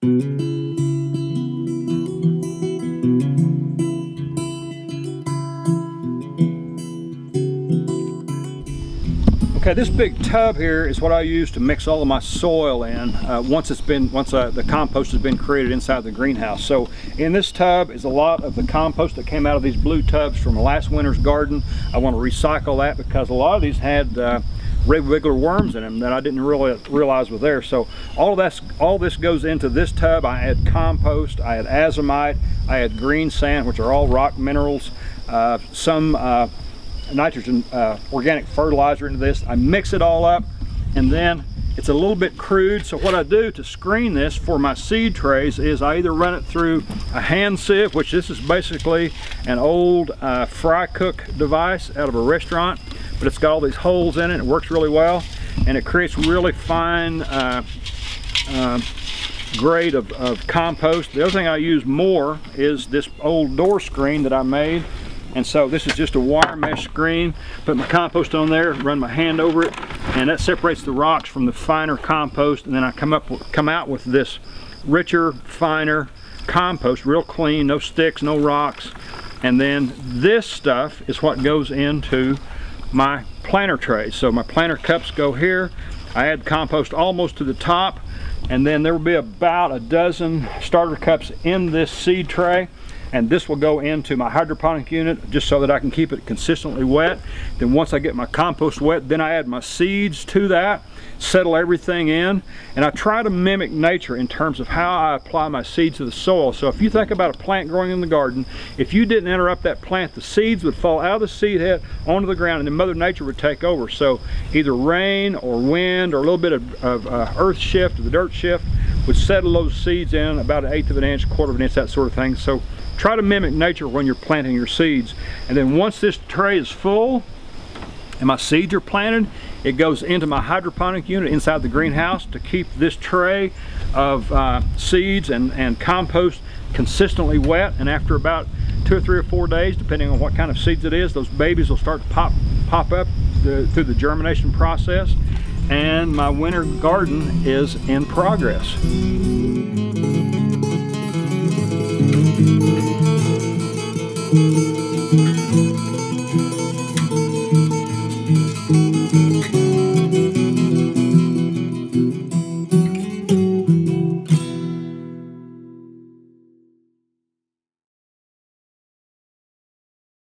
Okay, this big tub here is what I use to mix all of my soil in once the compost has been created inside the greenhouse. So in this tub is a lot of the compost that came out of these blue tubs from last winter's garden. I want to recycle that because a lot of these had red wiggler worms in them that I didn't really realize were there. So all this goes into this tub. I add compost, I add azomite, I add green sand, which are all rock minerals, some nitrogen organic fertilizer into this. I mix it all up, and then it's a little bit crude, so what I do to screen this for my seed trays is I either run it through a hand sieve, which this is basically an old fry cook device out of a restaurant, but it's got all these holes in it. It works really well, and it creates really fine grade of compost. The other thing I use more is this old door screen that I made. And so this is just a wire mesh screen. Put my compost on there, run my hand over it, and that separates the rocks from the finer compost. And then I come out with this richer, finer compost, real clean, no sticks, no rocks. And then this stuff is what goes into my planter trays. So my planter cups go here. I add compost almost to the top, and then there will be about a dozen starter cups in this seed tray. And this will go into my hydroponic unit just so that I can keep it consistently wet. Then once I get my compost wet, then I add my seeds to that, settle everything in, and I try to mimic nature in terms of how I apply my seeds to the soil. So if you think about a plant growing in the garden, if you didn't interrupt that plant, the seeds would fall out of the seed head onto the ground, and then Mother Nature would take over. So either rain or wind or a little bit of earth shift or the dirt shift would settle those seeds in about 1/8 of an inch, 1/4 of an inch, that sort of thing. So try to mimic nature when you're planting your seeds. And then once this tray is full and my seeds are planted, it goes into my hydroponic unit inside the greenhouse to keep this tray of seeds and compost consistently wet. And after about 2 or 3 or 4 days, depending on what kind of seeds it is, those babies will start to pop up through the germination process, and my winter garden is in progress.